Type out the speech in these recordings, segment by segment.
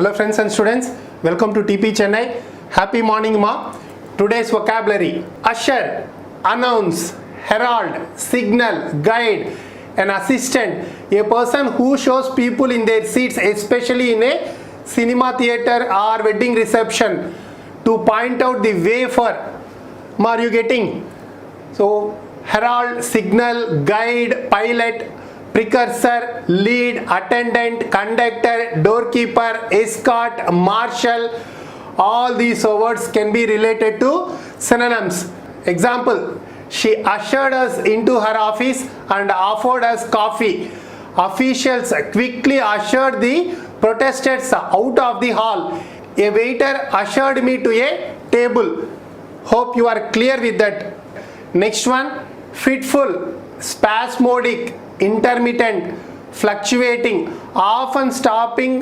Hello friends and students, welcome to TP Chennai. Happy morning ma. Today's vocabulary: usher, announce, herald, signal, guide, an assistant, a person who shows people in their seats, especially in a cinema theater or wedding reception, to point out the way for. Ma, are you getting? So herald, signal, guide, pilot, precursor, lead, attendant, conductor, doorkeeper, escort, marshal, all these words can be related to synonyms. Example: she ushered us into her office and offered us coffee. Officials quickly ushered the protesters out of the hall. A waiter ushered me to a table. Hope you are clear with that. Next one: fitful, spasmodic, intermittent, fluctuating, often stopping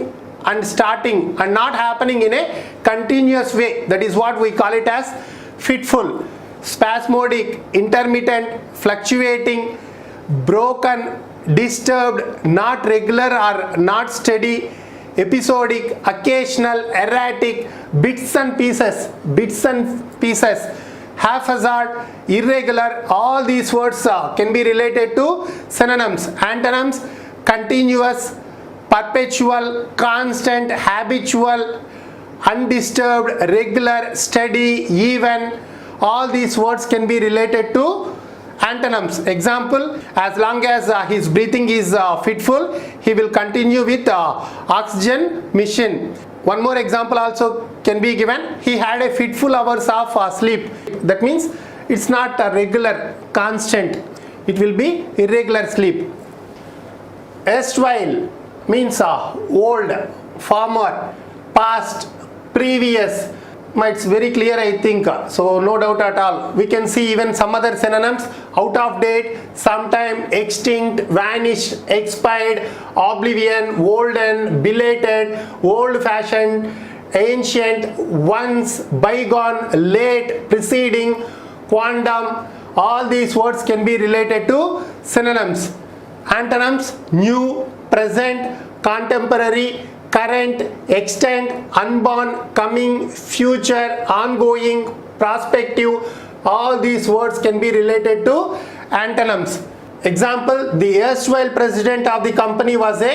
and starting and not happening in a continuous way. That is what we call it as fitful, spasmodic, intermittent, fluctuating, broken, disturbed, not regular or not steady, episodic, occasional, erratic, bits and pieces, haphazard, irregular. All these words can be related to synonyms. Antonyms: continuous, perpetual, constant, habitual, undisturbed, regular, steady, even. All these words can be related to antonyms. Example: as long as his breathing is fitful, he will continue with oxygen machine. One more example also can be given: he had a fitful hours of sleep. That means it's not a regular, constant. It will be irregular sleep. Erstwhile means old, former, past, previous. It's very clear, I think, so no doubt at all. We can see even some other synonyms: out of date, sometime, extinct, vanished, expired, oblivion, olden, belated, old fashioned, ancient, once, bygone, late, preceding, quantum. All these words can be related to synonyms. Antonyms: new, present, contemporary, current, extant, unborn, coming, future, ongoing, prospective. All these words can be related to antonyms. Example: the erstwhile president of the company was a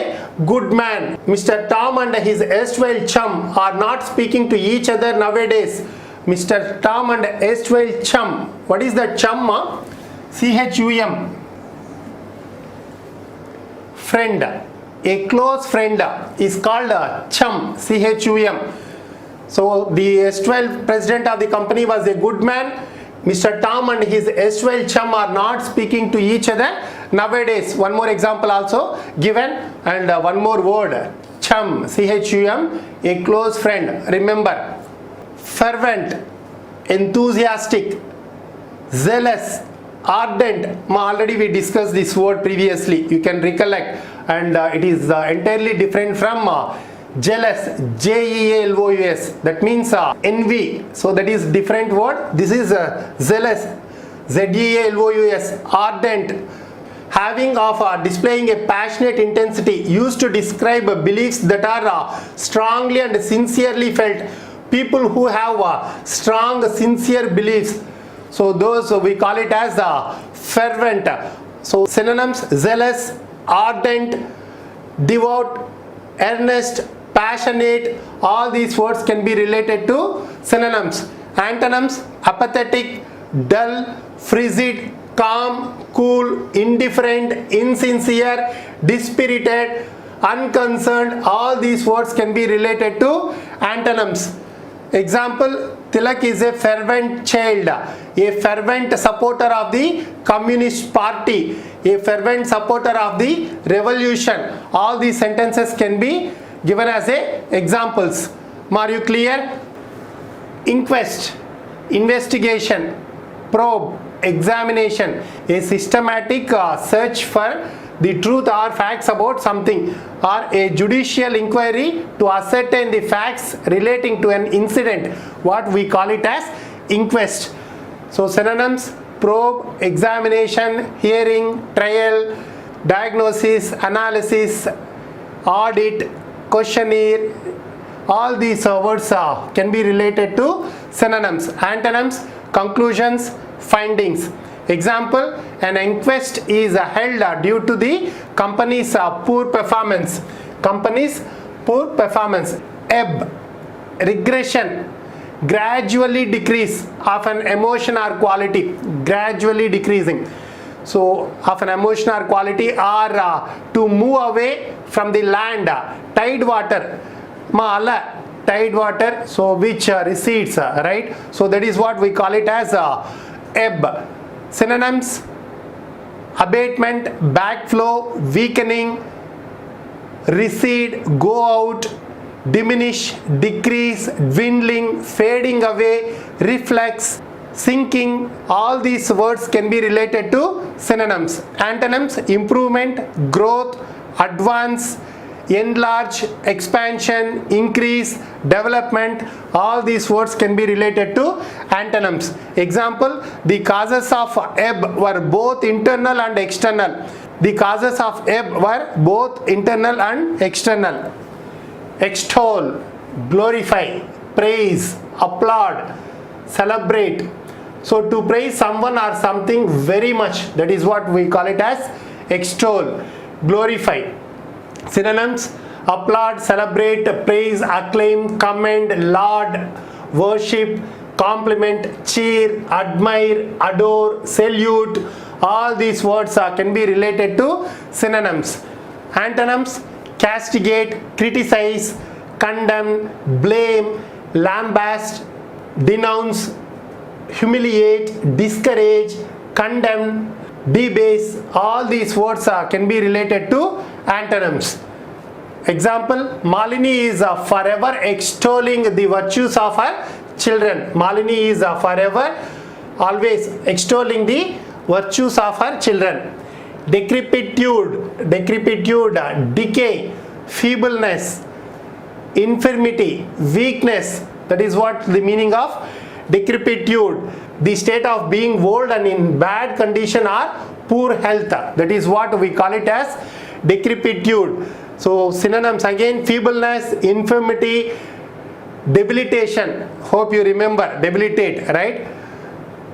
good man. Mr. Tom and his erstwhile chum are not speaking to each other nowadays. Mr. Tom and erstwhile chum. What is the chum? CHUM. Friend. A close friend is called a chum, CHUM. So the erstwhile president of the company was a good man. Mr. Tom and his erstwhile chum are not speaking to each other nowadays. One more example also given, and one more word: chum, CHUM, a close friend. Remember: fervent, enthusiastic, zealous, ardent. Already we discussed this word previously, you can recollect, and it is entirely different from jealous, JEALOUS. That means envy. So that is different word. This is zealous, ZEALOUS. Ardent, having of displaying a passionate intensity, used to describe beliefs that are strongly and sincerely felt. People who have strong, sincere beliefs, so those we call it as fervent. So synonyms: zealous, ardent, devout, earnest, passionate. All these words can be related to synonyms. Antonyms: apathetic, dull, frigid, calm, cool, indifferent, insincere, dispirited, unconcerned. All these words can be related to antonyms. Example: Tilak is a fervent child, a fervent supporter of the Communist Party, a fervent supporter of the revolution. All these sentences can be given as examples. Are you clear? Inquest, investigation, probe, examination, a systematic search for the truth or facts about something, or a judicial inquiry to ascertain the facts relating to an incident. What we call it as inquest. So synonyms: probe, examination, hearing, trial, diagnosis, analysis, audit, questionnaire, All these words can be related to synonyms. Antonyms: conclusions, findings. Example: an inquest is held due to the company's poor performance. Company's poor performance. Ebb: regression, gradually decrease of an emotion or quality, gradually decreasing. So of an emotion or quality, or to move away from the land. Tide water, ma'ala, tide water, so which recedes, right? So that is what we call it as ebb. Synonyms: abatement, backflow, weakening, recede, go out, diminish, decrease, dwindling, fading away, reflex, sinking. All these words can be related to synonyms. Antonyms: improvement, growth, advance, enlarge, expansion, increase, development. All these words can be related to antonyms. Example: the causes of ebb were both internal and external. The causes of ebb were both internal and external. Extol, glorify, praise, applaud, celebrate. So to praise someone or something very much, that is what we call it as extol, glorify. Synonyms: applaud, celebrate, praise, acclaim, commend, laud, worship, compliment, cheer, admire, adore, salute. All these words can be related to synonyms. Antonyms: castigate, criticize, condemn, blame, lambast, denounce, humiliate, discourage, condemn, debase. All these words can be related to antonyms. Example: Malini is forever extolling the virtues of her children. Malini is forever always extolling the virtues of her children. Decrepitude, decay, feebleness, infirmity, weakness. That is what the meaning of decrepitude. The state of being old and in bad condition or poor health. That is what we call it as decrepitude. So synonyms again: feebleness, infirmity, debilitation. Hope you remember debilitate, right?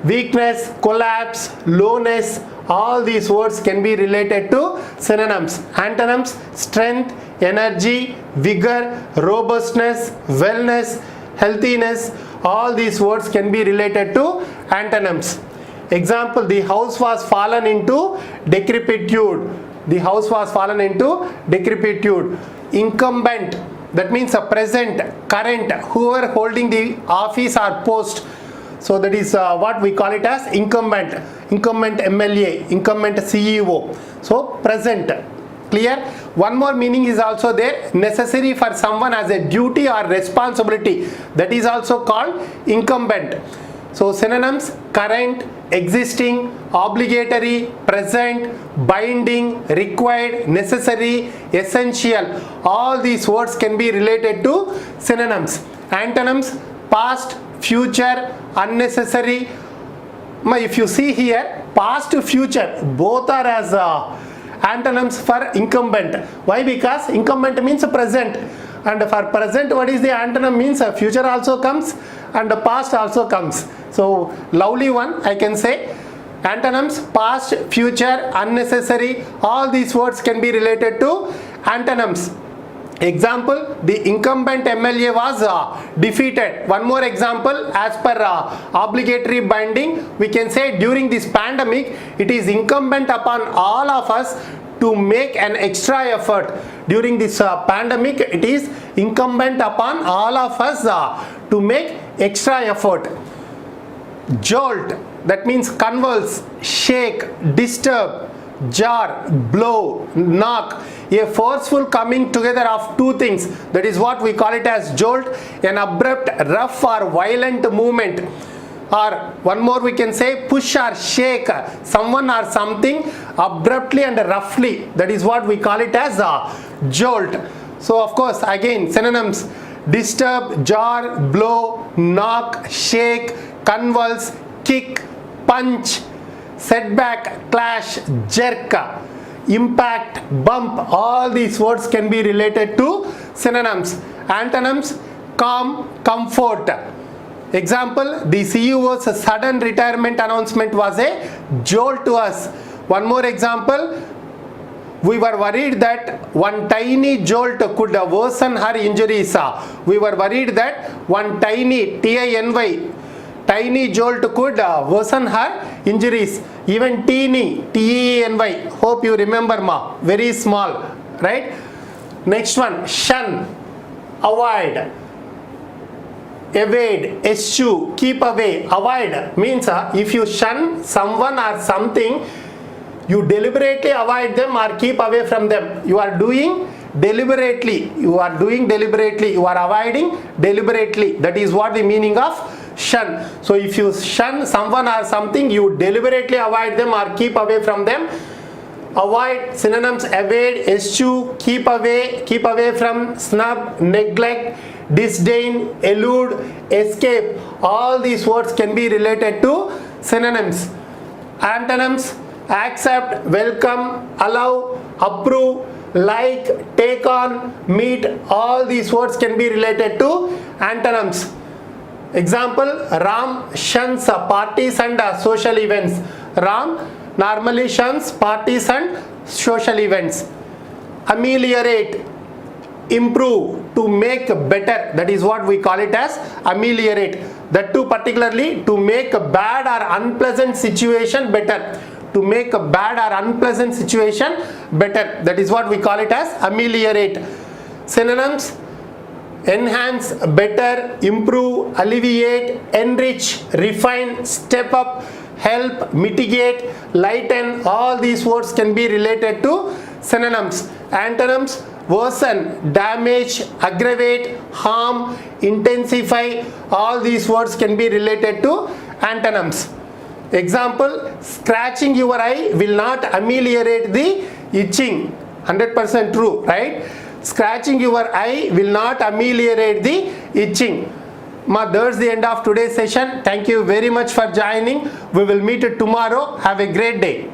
Weakness, collapse, lowness. All these words can be related to synonyms. Antonyms: strength, energy, vigor, robustness, wellness, healthiness. All these words can be related to antonyms. Example: the house was fallen into decrepitude. The house was fallen into decrepitude. Incumbent, that means a present, current, whoever holding the office or post. So that is what we call it as incumbent. Incumbent MLA, incumbent CEO. So present. Clear? One more meaning is also there: necessary for someone as a duty or responsibility. That is also called incumbent. So synonyms: current, existing, obligatory, present, binding, required, necessary, essential. All these words can be related to synonyms. Antonyms: past, future, unnecessary. If you see here, past, future, both are as antonyms for incumbent. Why? Because incumbent means present, and for present, what is the antonym? Means future also comes and the past also comes. So lovely one, I can say. Antonyms: past, future, unnecessary. All these words can be related to antonyms. Example: the incumbent MLA was defeated. One more example: as per obligatory binding, we can say during this pandemic, it is incumbent upon all of us to make an extra effort. During this pandemic, it is incumbent upon all of us to make extra effort. Jolt, that means convulse, shake, disturb, jar, blow, knock. A forceful coming together of two things. That is what we call it as jolt. An abrupt, rough or violent movement. Or one more, we can say push or shake someone or something abruptly and roughly. That is what we call it as jolt. So of course, again, synonyms: disturb, jar, blow, knock, shake, convulse, kick, punch, setback, clash, jerk, impact, bump. All these words can be related to synonyms. Antonyms: calm, comfort. Example: the CEO's sudden retirement announcement was a jolt to us. One more example: we were worried that one tiny jolt could worsen her injuries. We were worried that one tiny, T-I-N-Y, tiny jolt could worsen her injuries. Even teeny, T-E-N-Y, hope you remember ma, very small, right? Next one: shun, avoid, evade, eschew, keep away. Avoid means if you shun someone or something, you deliberately avoid them or keep away from them. You are doing deliberately, you are avoiding deliberately. That is what the meaning of shun. So if you shun someone or something, you deliberately avoid them or keep away from them. Avoid synonyms: evade, eschew, keep away from, snub, neglect, disdain, elude, escape. All these words can be related to synonyms. Antonyms: accept, welcome, allow, approve, like, take on, meet. All these words can be related to antonyms. Example: Ram shuns parties and social events. Ram normally shuns parties and social events. Ameliorate, improve, to make better. That is what we call it as ameliorate. That too particularly to make a bad or unpleasant situation better. To make a bad or unpleasant situation better. That is what we call it as ameliorate. Synonyms: enhance, better, improve, alleviate, enrich, refine, step up, help, mitigate, lighten. All these words can be related to synonyms. Antonyms: worsen, damage, aggravate, harm, intensify. All these words can be related to antonyms. Example: scratching your eye will not ameliorate the itching. 100% true, right? Scratching your eye will not ameliorate the itching. That's the end of today's session. Thank you very much for joining. We will meet tomorrow. Have a great day.